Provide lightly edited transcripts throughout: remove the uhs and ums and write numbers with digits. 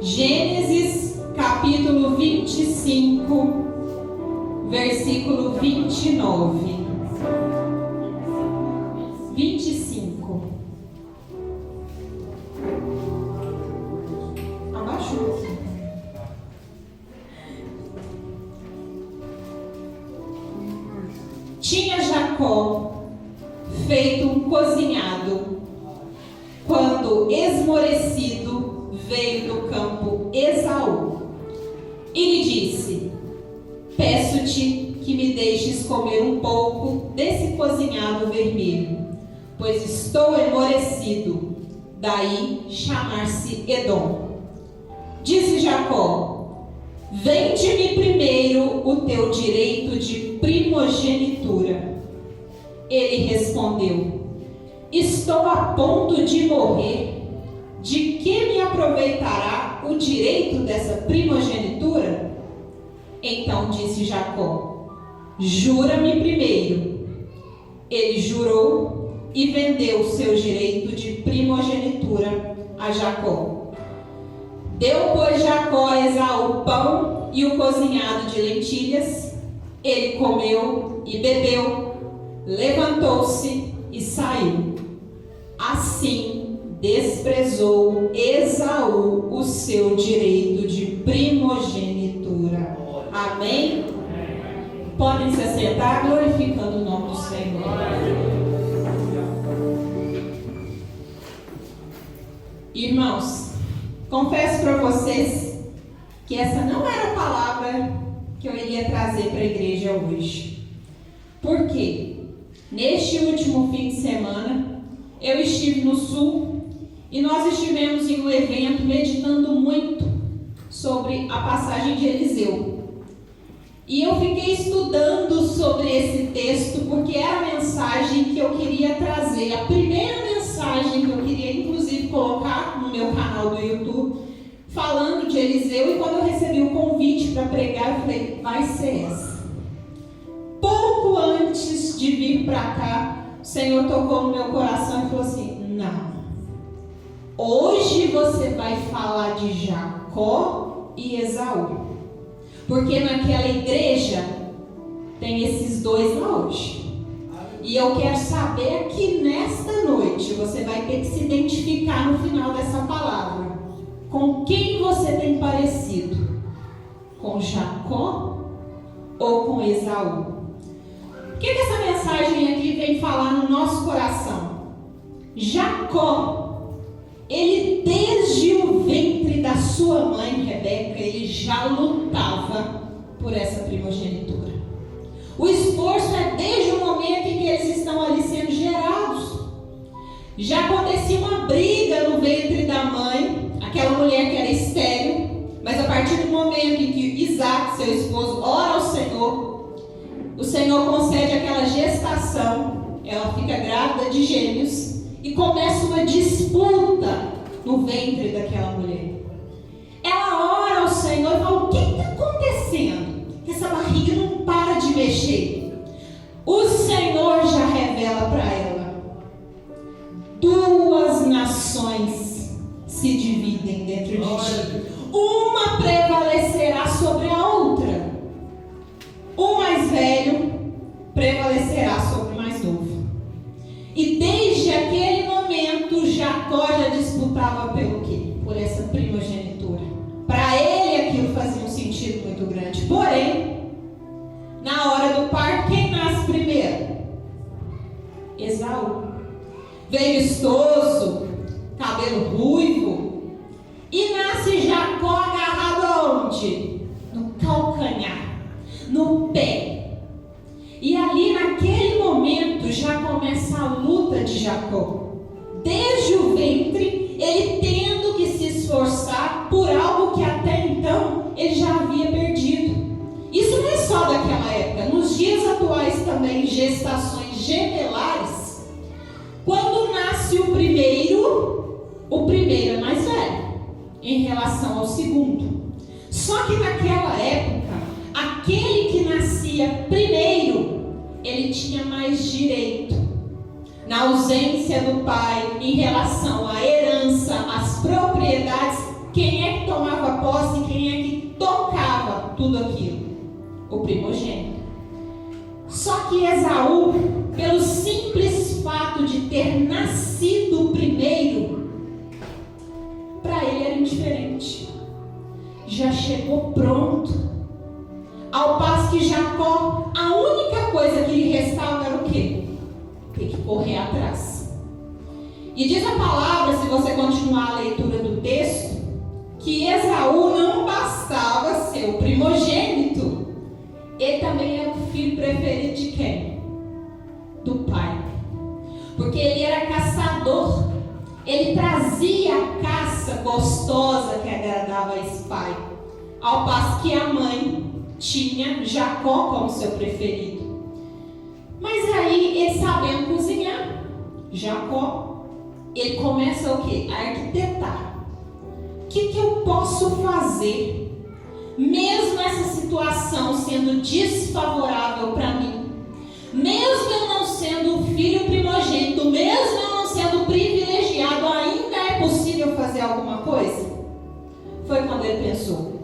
Gênesis capítulo 25, versículo 29. 25. Abaixa um pouquinho. Tinha Jacó feito um cozinhado, quando esmorecido veio do campo Esaú, e lhe disse: peço-te que me deixes comer um pouco desse cozinhado vermelho, pois estou esmorecido. Daí chamar-se Edom. Disse Jacó: vende-me primeiro o teu direito de primogenitura. Ele respondeu: estou a ponto de morrer. De que me aproveitará o direito dessa primogenitura? Então disse Jacó: jura-me primeiro. Ele jurou e vendeu seu direito de primogenitura a Jacó. Deu, pois, Jacó a Esaú pão e o cozinhado de lentilhas. Ele comeu e bebeu, levantou-se e saiu. Assim desprezou Esaú o seu direito de primogenitura. Amém? Podem se assentar, glorificando o nome do Senhor. Irmãos, confesso para vocês que essa não era a palavra que eu iria trazer para a igreja hoje. Por quê? Neste último fim de semana, eu estive no Sul e nós estivemos em um evento meditando muito sobre a passagem de Eliseu. E eu fiquei estudando sobre esse texto porque era a mensagem que eu queria trazer, a primeira mensagem que eu queria inclusive colocar no meu canal do YouTube, falando de Eliseu. E quando eu recebi o convite para pregar, eu falei: vai ser essa. Pouco antes de vir para cá, o Senhor tocou no meu coração e falou assim: não, hoje você vai falar de Jacó e Esaú, porque naquela igreja tem esses dois lá hoje. E eu quero saber que nesta noite você vai ter que se identificar no final dessa palavra. Com quem você tem parecido? Com Jacó ou com Esaú? O que essa mensagem aqui vem falar no nosso coração? Jacó, ele desde o ventre da sua mãe Rebeca, ele já lutava por essa primogenitura. O esforço é desde o momento em que eles estão ali sendo gerados. Já acontecia uma briga no ventre da mãe, aquela mulher que era estéril, mas a partir do momento em que Isaac, seu esposo, ora ao Senhor, o Senhor concede aquela gestação, ela fica grávida de gêmeos e começa uma disputa no ventre daquela mulher. Ela ora ao Senhor e fala: o que está acontecendo? Essa barriga não para de mexer. O Senhor já revela para ela: duas nações se dividem dentro de ti. Uma prevalecerá sobre a outra. O mais velho prevalecerá sobre o mais novo. E desde aquele momento, Jacó já disputava pelo quê? Por essa primogenitura. Para ele aquilo fazia um sentido muito grande. Porém, na hora do parto, quem nasce primeiro? Esaú. Veio vistoso, cabelo ruivo, e nasce Jacó agarrado aonde? No calcanhar, no pé. E ali naquele momento já começa a luta de Jacó. Desde o ventre, ele tendo que se esforçar por algo que até então ele já havia perdido. Isso não é só daquela época. Nos dias atuais também, gestações gemelares, quando nasce o primeiro é mais velho em relação ao segundo. Só que naquela época, aquele que nascia primeiro, ele tinha mais direito. Na ausência do pai, em relação à herança, às propriedades, quem é que tomava posse, quem é que tocava tudo aquilo? O primogênito. Só que Esaú, pelo simples fato de ter nascido primeiro, para ele era indiferente. Já chegou pronto. Ao passo que Jacó, a única coisa que lhe restava era o quê? Ter que correr atrás. E diz a palavra, se você continuar a leitura do texto, que Esaú não bastava ser o primogênito, ele também era o filho preferido de quem? Do pai. Porque ele era caçador. Ele trazia a caça gostosa que agradava a esse pai. Ao passo que a mãe tinha Jacó como seu preferido. Mas aí, ele sabendo cozinhar, Jacó, ele começa o quê? A arquitetar. O que eu posso fazer? Mesmo essa situação sendo desfavorável para mim, mesmo eu não sendo o filho primogênito, mesmo eu não sendo privilegiado, ainda é possível fazer alguma coisa? Foi quando ele pensou: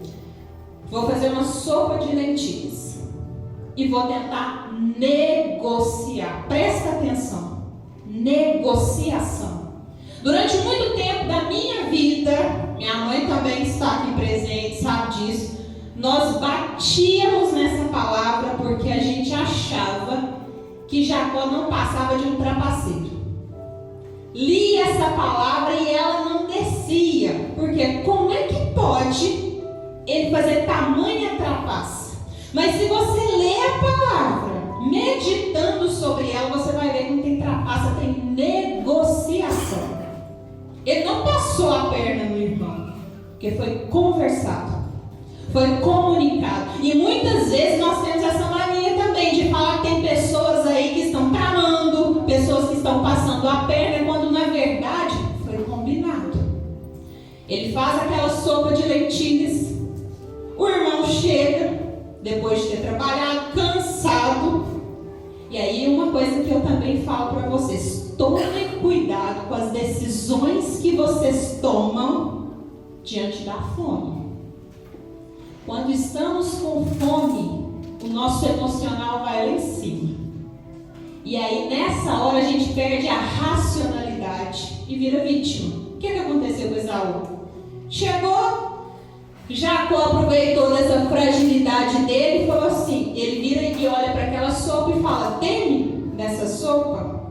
vou fazer uma sopa de lentilhas e vou tentar negociar. Presta atenção, negociação. Durante muito tempo da minha vida, minha mãe também está aqui presente, sabe disso, nós batíamos nessa palavra porque a gente achava que Jacó não passava de um trapaceiro. Lia essa palavra e ela não descia, porque como é que pode ele fazer tamanha trapaça? Mas se você lê a palavra, meditando sobre ela, você vai ver que não tem trapaça, tem negociação. Ele não passou a perna no irmão, porque foi conversado, foi comunicado. E muitas vezes nós temos essa mania também de falar que tem pessoas aí que estão tramando, pessoas que estão passando a perna, quando na verdade foi combinado. Ele faz aquela sopa de lentilhas, o irmão chega, depois de ter trabalhado, cansado. E aí uma coisa que eu também falo para vocês: tomem cuidado com as decisões que vocês tomam diante da fome. Quando estamos com fome, o nosso emocional vai lá em cima. E aí nessa hora a gente perde a racionalidade e vira vítima. O que aconteceu com Esaú? Chegou, Jacó aproveitou dessa fragilidade dele e falou assim, ele vira e olha para aquela sopa e fala: tem nessa sopa?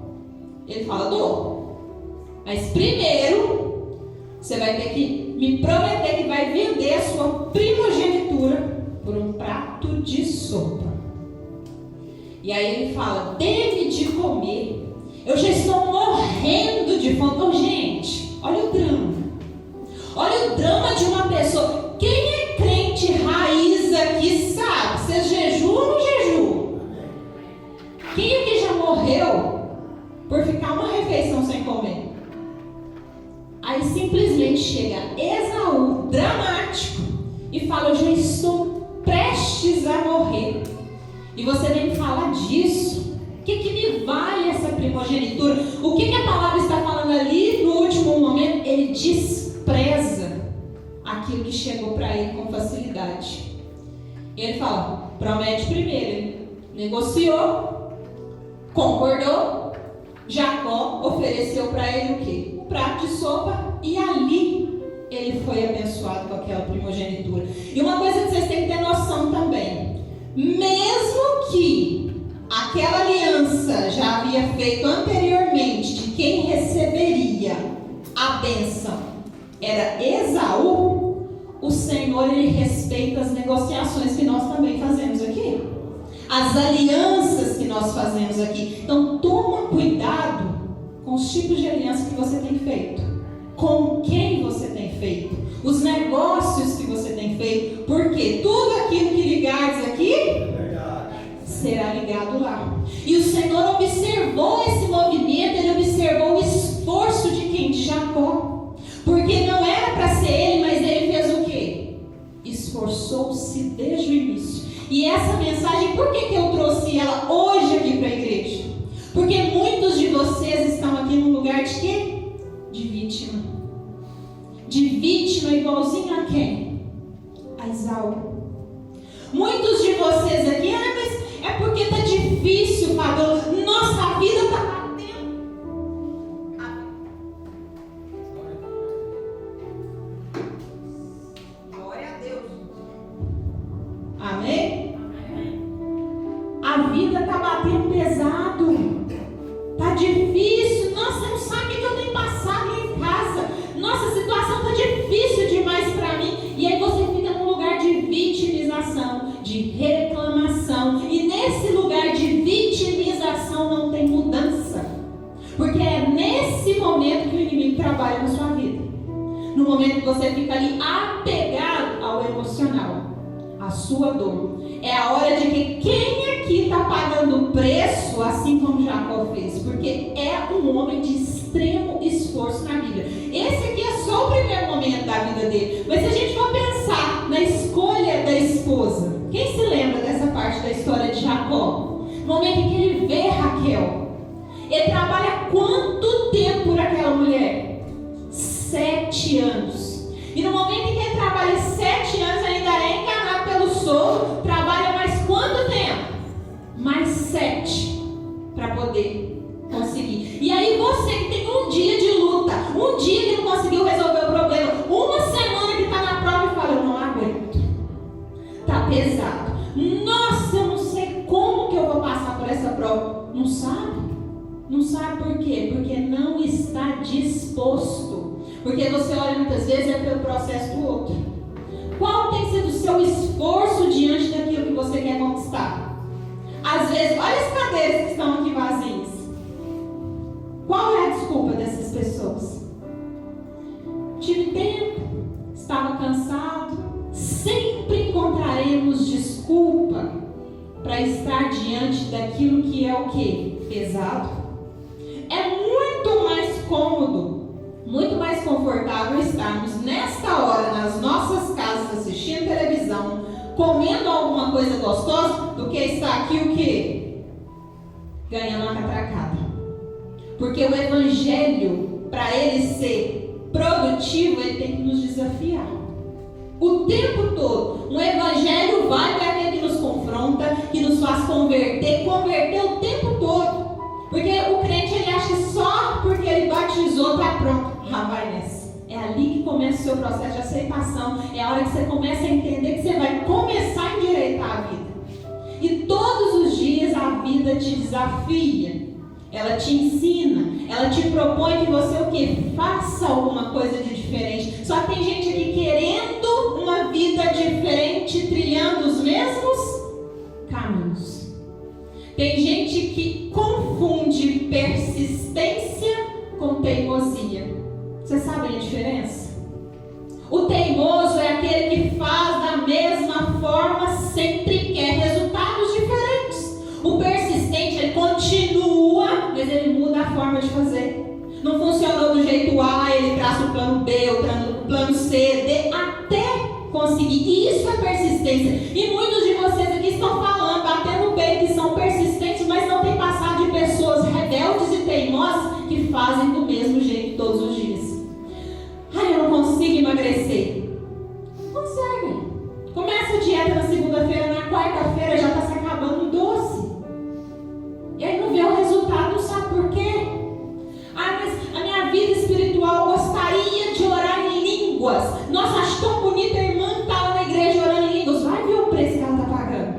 Ele fala: dou. Mas primeiro você vai ter que me prometer que vai vender a sua primogenitura por um prato de sopa. E aí ele fala: dê-me de comer, eu já estou morrendo de fome. Oh, gente, olha o drama. Olha o drama de uma pessoa. Quem é crente raiz aqui sabe? Vocês jejuam ou não jejuam? Quem aqui já morreu por ficar uma refeição sem comer? Aí simplesmente chega Esaú, dramático, e fala: eu já estou prestes a morrer. E você vem me falar disso? O que me vale essa primogenitura? O que a palavra está falando ali no último momento? Ele despreza aquilo que chegou para ele com facilidade. E ele fala: promete primeiro. Ele negociou, concordou. Jacó ofereceu para ele o quê? Um prato de sopa, e ali ele foi abençoado com aquela primogenitura. E uma coisa que vocês têm que ter noção também: mesmo que aquela aliança já havia feito anteriormente de quem receberia a bênção era Esaú, o Senhor, ele respeita as negociações que nós também fazemos aqui, as alianças que nós fazemos aqui. Então toma cuidado com os tipos de aliança que você tem feito, com quem você tem feito, os negócios que você tem feito, porque tudo aquilo que ligares aqui será ligado lá. E o Senhor observou esse movimento, ele observou o esforço de quem? De Jacó. Porque não era para ser ele, mas ele fez o quê? Esforçou-se desde o início. E essa mensagem, por que eu trouxe ela hoje aqui para a igreja? Porque muitos de vocês estão aqui num lugar de quê? De vítima. De vítima igualzinho a quem? A Esaú. Muitos de vocês aqui, mas é porque está difícil, Fábio. Nossa vida está batendo. Glória a Deus. Amém? A vida está batendo pesado. Está difícil. Nossa, você não sabe o que eu tenho passado em casa. Nossa, a situação está difícil demais para mim. E aí você fica num lugar de vitimização, de reclamação. E nesse lugar de vitimização não tem mudança. Porque é nesse momento que o inimigo trabalha na sua vida. No momento que você fica ali apegado ao emocional, à sua dor. É a hora de que quem aqui está pagando o preço, assim como Jacó fez. Porque é um homem de extremo esforço na vida. Esse aqui é só o primeiro momento da vida dele. Mas se a gente for pensar na escolha da esposa, quem se lembra dessa parte da história de Jacó? No momento em que ele vê Raquel, ele trabalha quanto tempo por aquela mulher? 7 anos. E no momento em que ele trabalha 7 anos, ainda é enganado pelo sogro, trabalha mais quanto tempo? Mais 7 para poder conseguir. E aí você que tem um dia de luta, um dia que não conseguiu resolver o problema, uma semana que está na prova e fala, eu não aguento. Está pesado. Nossa, eu não sei como que eu vou passar por essa prova. Não sabe? Não sabe por quê? Porque não está disposto. Porque você olha muitas vezes é pelo processo do outro. Qual tem sido o seu esforço diante daquilo que você quer conquistar? Às vezes, olha as cadeiras que estão aqui vazias. Qual é a desculpa dessas pessoas? Tive tempo, estava cansado. Sempre encontraremos desculpa para estar diante daquilo que é o quê? Pesado. É muito mais cômodo, muito mais confortável estarmos nesta hora nas nossas casas assistindo televisão, comendo alguma coisa gostosa, do que estar aqui o quê? Ganhando uma catracada. Porque o evangelho, para ele ser produtivo, ele tem que nos desafiar. O tempo todo. Um evangelho vai para aquele que nos confronta, que nos faz converter o tempo todo. Porque o crente, ele acha que só porque ele batizou está pronto. Vai nessa. É ali que começa o seu processo de aceitação. É a hora que você começa a entender que você vai começar a endireitar a vida. E todos os dias a vida te desafia. Ela te ensina. Ela te propõe que você o quê? Faça alguma coisa de diferente. Só que tem gente aqui querendo uma vida diferente, trilhando os mesmos caminhos. Tem gente que confunde persistência com teimosia. Você sabe a diferença? O teimoso é aquele que faz da mesma forma, sempre quer resultados diferentes. O persistente, ele continua, mas ele muda a forma de fazer. Não funcionou do jeito A, ele traça o plano B, o plano C, D, até conseguir. E isso é persistência. E muitos de vocês aqui estão falando, batendo o peito, que são persistentes, mas não têm passado de pessoas rebeldes e teimosas que fazem do mesmo jeito todos os dias. Ai, eu não consigo emagrecer. Consegue. Começa a dieta na segunda-feira, na quarta-feira já está se acabando o doce. E aí não vê o resultado, não sabe por quê? Ah, mas a minha vida espiritual, gostaria de orar em línguas. Nossa, acho tão bonita a irmã que está lá na igreja orando em línguas. Vai ver o preço que ela está pagando.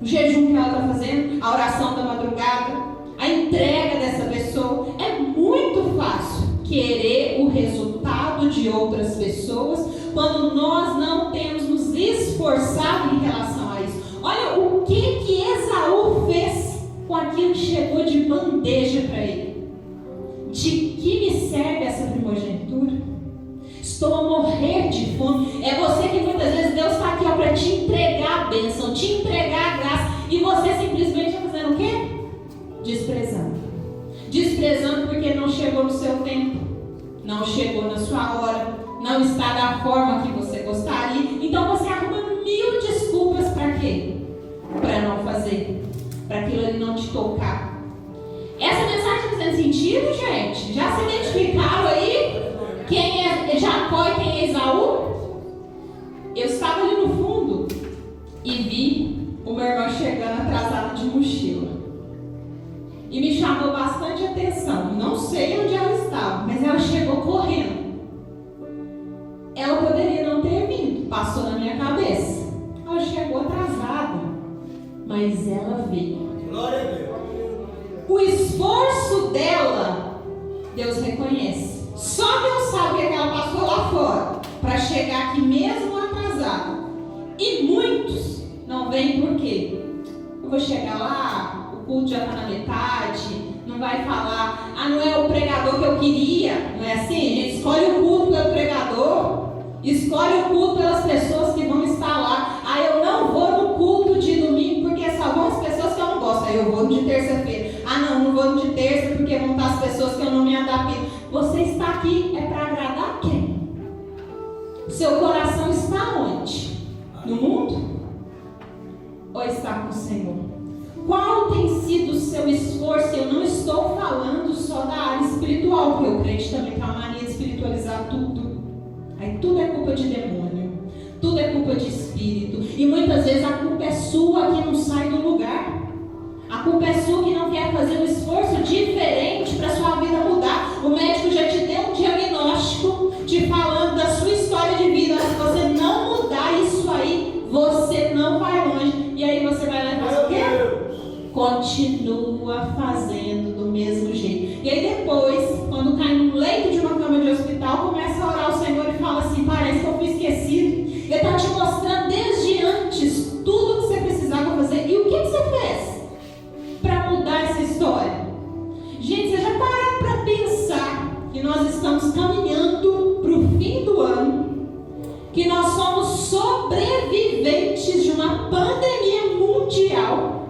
O jejum que ela está fazendo, a oração da madrugada, a entrega dessa pessoa. É muito fácil querer o resultado de outras pessoas quando nós não temos nos esforçado em relação a isso. Olha o que Esaú fez com aquilo que chegou de bandeja para ele. De que me serve essa primogenitura? Estou a morrer de fome. É você que muitas vezes Deus está aqui para te entregar a bênção, te entregar a graça, e você simplesmente está fazendo o quê? Desprezando. Desprezando porque não chegou no seu tempo, não chegou na sua hora, não está da forma que você gostaria. Então você arruma 1000 desculpas para quê? Para não fazer, para aquilo ali não te tocar. Essa mensagem está fazendo sentido, gente? Já se identificaram aí quem é Jacó e quem é Esaú? Eu estava ali no fundo e vi o meu irmão chegando atrasado de mochila. E me chamou bastante atenção. Não sei onde ela estava, mas ela chegou correndo. Ela poderia não ter vindo, passou na minha cabeça. Ela chegou atrasada, mas ela veio. Glória a Deus. O esforço dela, Deus reconhece. Só Deus sabe o que ela passou lá fora para chegar aqui mesmo atrasada. E muitos não vêm por quê? Eu vou chegar lá, o culto já está na metade, não vai falar, não é o pregador que eu queria, não é assim? A gente escolhe o culto pelo pregador, escolhe o culto pelas pessoas que vão estar lá. Eu não vou no culto de domingo porque só vão as pessoas que eu não gosto. Aí eu vou no de terça-feira. Não vou no de terça porque vão estar as pessoas que eu não me adapto. Você está aqui é para agradar quem? Seu coração está onde? No mundo? Ou está com o Senhor? Qual tem sido o seu esforço? Eu não estou falando só da área espiritual, porque o crente também tem uma mania de espiritualizar tudo. Aí tudo é culpa de demônio, tudo é culpa de espírito. E muitas vezes a culpa é sua que não sai do lugar. A culpa é sua que não quer fazer um esforço diferente para a sua vida mudar. O médico já te deu um diagnóstico te falando da sua história de vida. Se você não mudar isso aí, você não vai longe. E aí você vai lá e faz o quê? Continua fazendo do mesmo jeito. E aí depois, quando cai num leito de uma cama de hospital, começa a orar ao Senhor e fala assim: parece que eu fui esquecido. Ele está te mostrando desde antes tudo que você precisava fazer. E o que você fez para mudar essa história? Gente, você já parou para pensar que nós estamos caminhando para o fim do ano, que nós somos sobreviventes de uma pandemia mundial?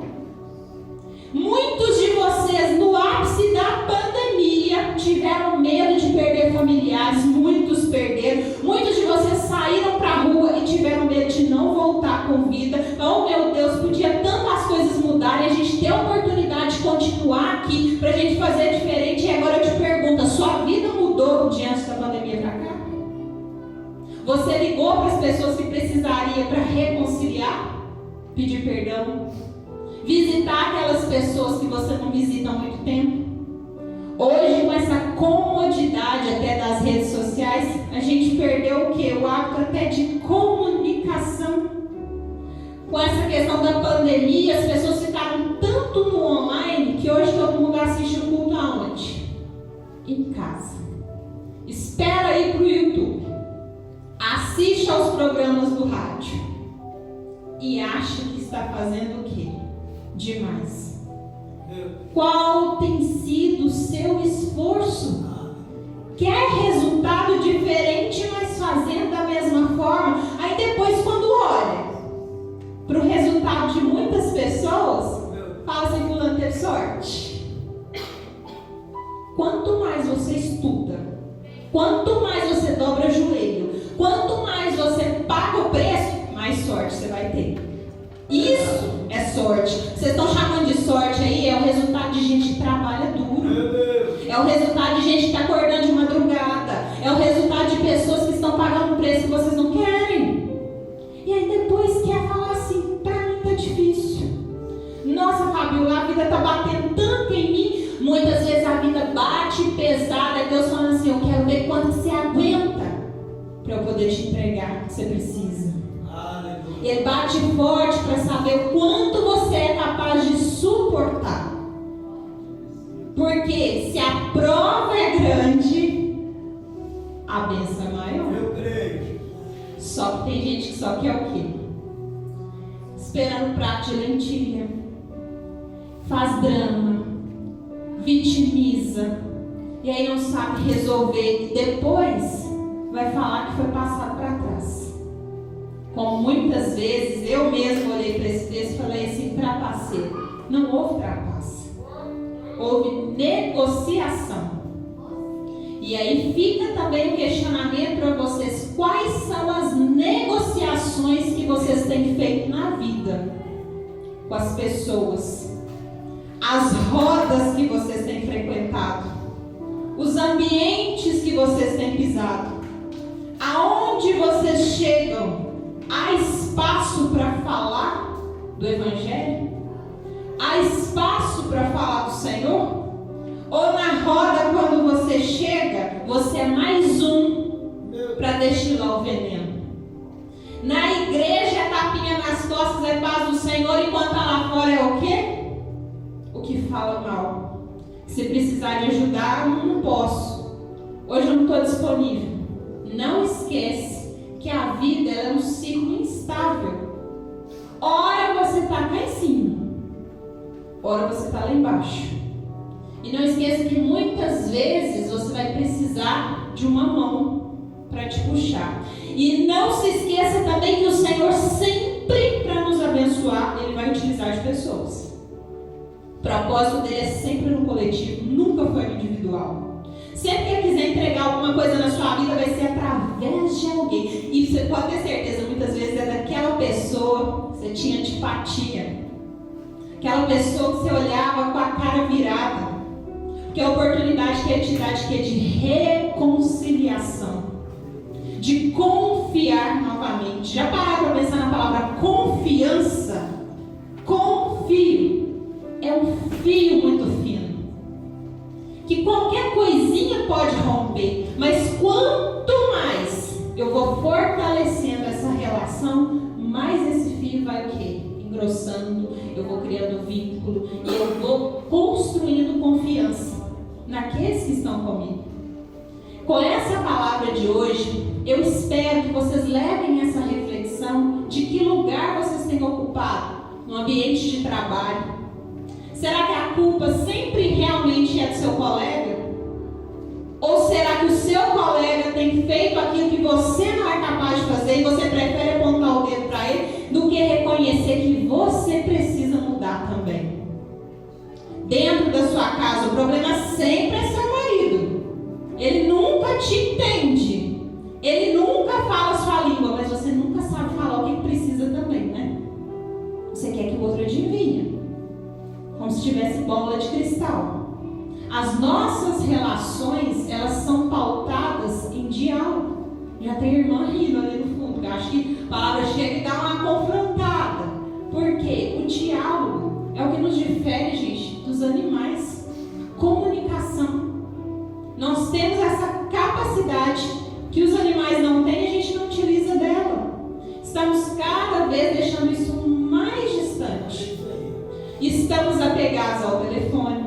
Muitos de vocês no ápice da pandemia tiveram medo de perder familiares, muitos perderam. Muitos de vocês saíram para a rua e tiveram medo de não voltar com vida. Oh meu Deus, podia tantas coisas mudarem, a gente ter a oportunidade de continuar aqui para a gente fazer diferente. E agora eu te pergunto, a sua vida mudou diante da pandemia para cá? Você ligou para as pessoas que precisaria para reconciliar, pedir perdão, visitar aquelas pessoas que você não visita há muito tempo? Hoje, com essa comodidade até das redes sociais, a gente perdeu o quê? O hábito até de comunicação. Com essa questão da pandemia, as pessoas ficaram tanto no online que hoje todo mundo assiste o culto aonde? Em casa. Espera ir para o YouTube. Assiste aos programas do rádio. E acha que está fazendo o quê? Demais. Qual tem sido o seu esforço? Quer resultado diferente, mas fazendo da mesma forma? Aí depois, quando olha para o resultado de muitas pessoas, fala assim: fulano teve sorte. Quanto mais você estuda, quanto mais você dobra o joelho, quanto mais você paga o preço, mais sorte você vai ter. Isso é sorte. Vocês estão chamando de sorte aí? É o resultado de gente que trabalha duro. É o resultado de gente que está acordando de madrugada. É o resultado de pessoas que estão pagando um preço que vocês não querem. E aí depois quer falar assim: para mim tá difícil. Nossa, Fabiola, a vida está batendo tanto em mim. Muitas vezes a vida bate pesada. É Deus falando assim: eu quero ver quanto você aguenta para eu poder te entregar o que você precisa. Ele bate forte para saber o quanto você é capaz de suportar. Porque se a prova é grande, a bênção é maior. Eu creio. Só que tem gente que só quer o quê? Esperando um prato de lentilha. Faz drama. Vitimiza. E aí não sabe resolver. E depois vai falar que foi passado para trás. Como muitas vezes eu mesmo olhei para esse texto e falei assim: trapaceiro. Não houve trapaça, houve negociação. E aí fica também o questionamento para vocês: quais são as negociações que vocês têm feito na vida com as pessoas, as rodas que vocês têm frequentado, os ambientes que vocês têm pisado, aonde vocês chegam espaço para falar do Evangelho? Há espaço para falar do Senhor? Ou na roda, quando você chega, você é mais um para destilar o veneno? Na igreja é tapinha nas costas, é paz do Senhor, enquanto lá fora é o quê? O que fala mal. Se precisar de ajudar, eu não posso. Hoje eu não estou disponível. Não esquece que a vida é um ciclo instável. Ora você está cá em cima, ora você está lá embaixo. E não esqueça que muitas vezes você vai precisar de uma mão para te puxar. E não se esqueça também que o Senhor sempre, para nos abençoar, Ele vai utilizar de pessoas. O propósito dele é sempre no coletivo, nunca foi no individual. Sempre que Ele quiser entregar alguma coisa na sua vida, vai ser através de alguém. E você pode ter certeza, muitas vezes é daquela pessoa que você tinha antipatia. Aquela pessoa que você olhava com a cara virada. Porque a oportunidade que Ele te dá de reconciliação. De confiar novamente. Já pararam para pensar na palavra confiança? Confio. É um fio muito fino. Que qualquer coisinha pode romper. Mas quanto mais eu vou fortalecendo essa relação, mais esse fio vai o quê? Engrossando. Eu vou criando vínculo. E eu vou construindo confiança naqueles que estão comigo. Com essa palavra de hoje, eu espero que vocês levem essa reflexão de que lugar vocês têm ocupado no ambiente de trabalho. Será que a culpa sempre realmente é do seu colega? Ou será que o seu colega tem feito aquilo que você não é capaz de fazer e você prefere apontar o dedo para ele do que reconhecer que você precisa mudar também? Dentro da sua casa, o problema sempre é seu marido. Ele nunca te entende. Ele nunca fala a sua língua, mas você nunca sabe falar o que precisa também, né? Você quer que o outro adivinhe. Como se tivesse bola de cristal. As nossas relações, elas são pautadas em diálogo. Já tem irmã rindo ali no fundo, porque eu acho que a palavra chega e dá uma confrontada. Por quê? O diálogo é o que nos difere, gente, dos animais. Comunicação. Nós temos essa capacidade que os animais não têm e a gente não utiliza dela. Estamos cada vez deixando isso mais distante. Estamos apegados ao telefone,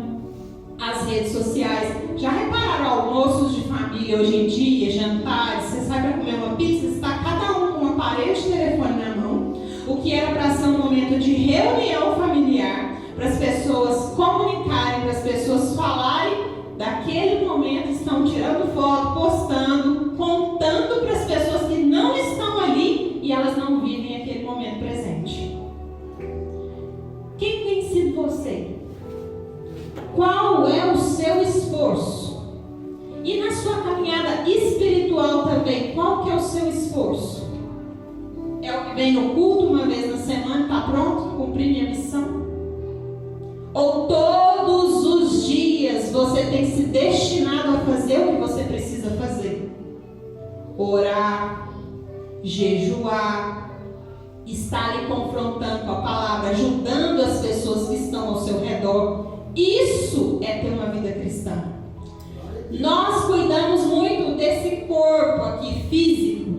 às redes sociais. Já repararam almoços de família hoje em dia, jantares? Você sai para comer uma pizza, está cada um com um aparelho de telefone na mão. O que era para ser um momento de reunião familiar, para as pessoas comunicarem, para as pessoas falarem. Daquele momento estão tirando foto, postando, contando para as pessoas que não estão ali e elas não vivem aquele momento presente. Quem tem sido você? Qual é o seu esforço? E na sua caminhada espiritual também, qual que é o seu esforço? É o que vem no culto uma vez na semana, está pronto, cumprir minha missão? Ou todos os dias você tem se destinado a fazer o que você precisa fazer? Orar, jejuar, estar ali confrontando com a palavra, ajudando as pessoas que estão ao seu redor. Isso é ter uma vida cristã. Nós cuidamos muito desse corpo aqui físico.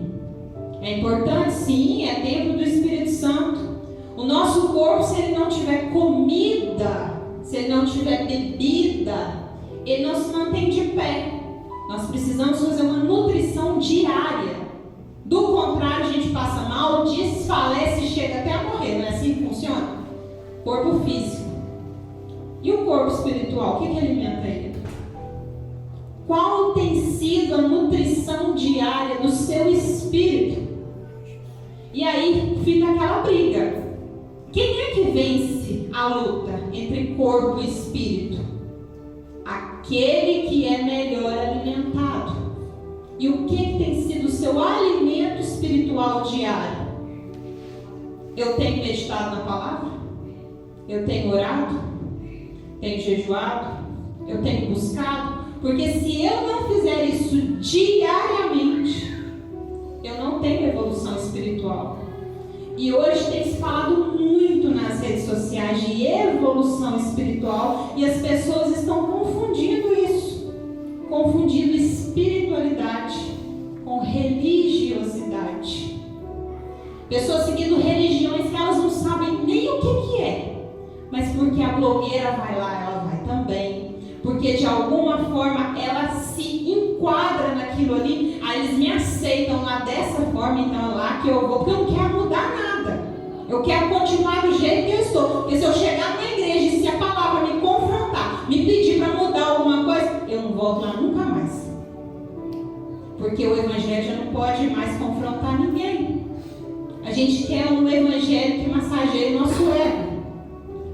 É importante? Sim, é templo do Espírito Santo. O nosso corpo, se ele não tiver comida, se ele não tiver bebida, ele não se mantém de pé. Nós precisamos fazer uma nutrição diária. Do contrário, a gente passa mal, desfalece e chega até a morrer. Não é assim que funciona? Corpo físico. E o corpo espiritual? O que alimenta ele? Qual tem sido a nutrição diária do seu espírito? E aí fica aquela briga. Quem é que vence a luta entre corpo e espírito? Aquele que é melhor alimentado. E o que tem sido o seu alimento espiritual diário? Eu tenho meditado na palavra? Eu tenho orado? Tenho jejuado? Eu tenho buscado? Porque se eu não fizer isso diariamente, eu não tenho evolução espiritual. E E hoje tem se falado muito nas redes sociais de evolução espiritual e as pessoas estão confundindo isso. Confundindo espiritualidade com religiosidade. Pessoas seguindo religiões que elas não sabem nem o que é. Mas porque a blogueira vai lá, ela vai também. Porque de alguma forma ela se enquadra naquilo ali. Aí eles me aceitam lá dessa forma, então é lá que eu vou. Porque eu não quero mudar nada. Eu quero continuar do jeito que eu estou. Porque se eu chegar na igreja e se a palavra me confrontar, me pedir para mudar alguma coisa, eu não volto lá nunca mais. Porque o evangelho já não pode mais confrontar ninguém. A gente quer um evangelho que massageie o nosso ego,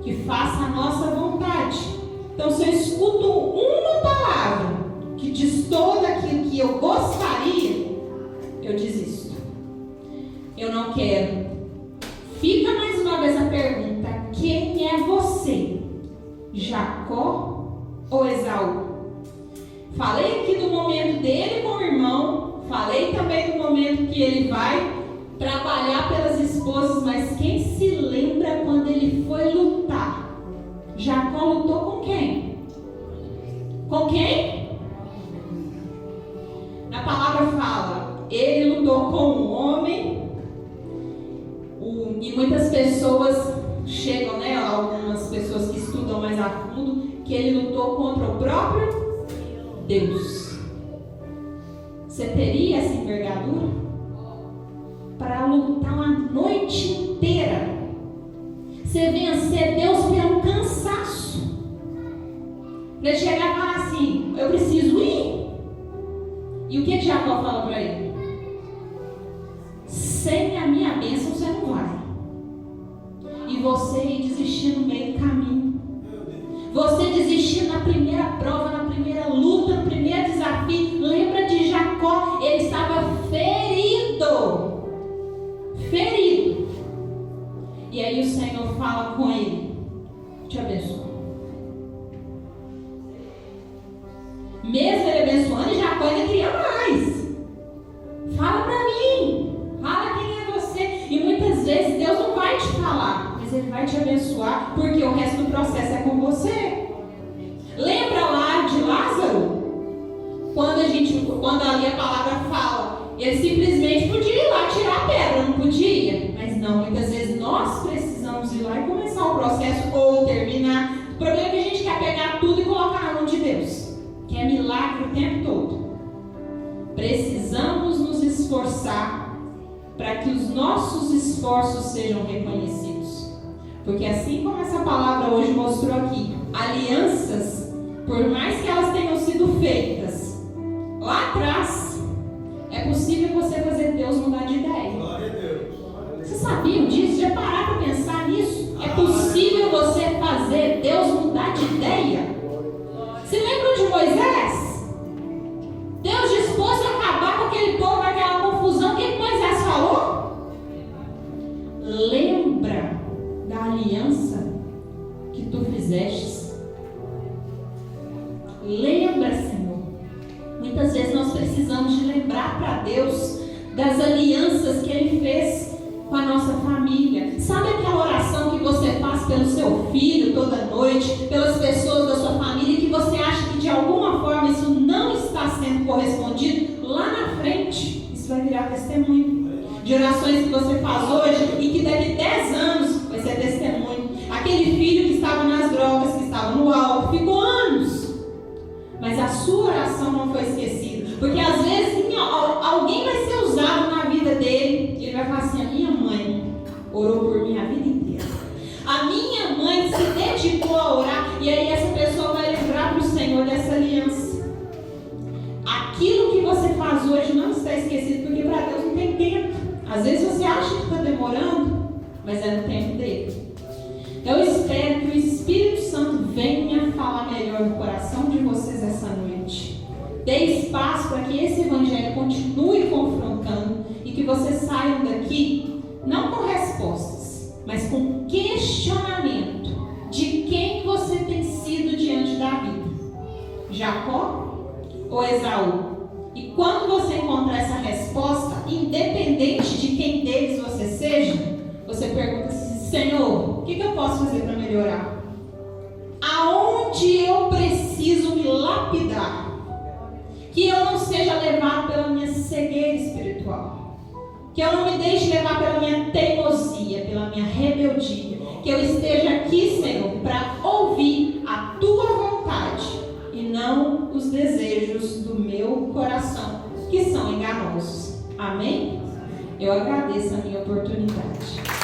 que faça a nossa vontade. Então, se eu escuto uma palavra que destoa daquilo que eu gostaria, eu desisto. Eu não quero. Fica mais uma vez a pergunta: quem é você? Jacó ou Esaú? Falei aqui do momento dele com o irmão, falei também do momento que ele vai trabalhar pelas esposas, mas quem se lembra quando ele foi lutar? Jacó lutou com quem? Com quem? Na palavra fala, ele lutou com um homem, e muitas pessoas chegam, né? Algumas pessoas que estudam mais a fundo, que ele lutou contra o próprio Deus. Você teria essa envergadura para lutar uma noite inteira? Você vencer Deus pelo cansaço. Para chegar e falar assim: eu preciso ir. E o que Jacó fala para ele? Sem a minha bênção você não vai. E você ir desistir no meio do caminho. Você desistir na primeira prova, na primeira luta, no primeiro desafio. Lembra de Jacó? Ele estava ferido. Ferido. E aí o Senhor fala com ele: te abençoo. Mesmo ele abençoando, Jacó ainda queria mais. Fala para mim. Fala quem é você. E muitas vezes Deus não vai te falar, mas Ele vai te abençoar, porque o resto do processo é com você. Lembra lá de Lázaro? Quando ali a palavra fala, ele simplesmente podia ir lá tirar a pedra, não podia? Mas não, muitas vezes nós precisamos ir lá e começar o processo ou terminar. O problema é que a gente quer pegar tudo e colocar na mão de Deus, que é milagre o tempo todo. Precisamos nos esforçar para que os nossos esforços sejam reconhecidos. Porque assim como essa palavra hoje mostrou aqui, alianças, por mais que elas tenham sido feitas lá atrás, é possível você fazer Deus mudar de ideia. Glória a Deus. Você sabia disso? Já pararam para pensar nisso? É possível você fazer Deus mudar de ideia? Se lembram de Moisés? Deus disposto a acabar com aquele povo, aquela confusão. O que Moisés falou? Lembra da aliança que tu fizestes. Lembra, Senhor. Muitas vezes nós precisamos de lembrar para Deus das alianças que Ele fez com a nossa família. Sabe aquela oração que você faz pelo seu filho toda noite, pelas pessoas da sua família, que você acha que de alguma forma isso não está sendo correspondido? Lá na frente, isso vai virar testemunho. De orações que você faz hoje e que daqui 10 anos vai ser testemunho. Aquele filho que estava nas drogas, que estava no álcool, ficou anos, mas a sua oração não foi esquecida. Porque às vezes alguém vai ser usado na vida dele e ele vai falar assim: a minha mãe orou por mim a vida inteira. A minha mãe se dedicou a orar. E aí essa pessoa vai lembrar para o Senhor dessa aliança. Aquilo que você faz hoje não está esquecido, porque para Deus não tem tempo. Às vezes você acha que está demorando, mas é no tempo dele. Eu espero que o Espírito Santo venha falar melhor no coração de vocês essa noite. Dê espaço para que esse evangelho continue confrontando e que vocês saiam daqui não com respostas, mas com questionamento de quem você tem sido diante da vida. Jacó ou Esaú? E quando você encontrar essa resposta, independente de quem deles você seja, você pergunta assim: Senhor, o que eu posso fazer para melhorar? Aonde eu preciso me lapidar? Que eu não seja levado pela minha cegueira espiritual. Que eu não me deixe levar pela minha teimosia, pela minha rebeldia. Que eu esteja aqui, Senhor, para ouvir a Tua vontade e não os desejos do meu coração, que são enganosos. Amém? Eu agradeço a minha oportunidade.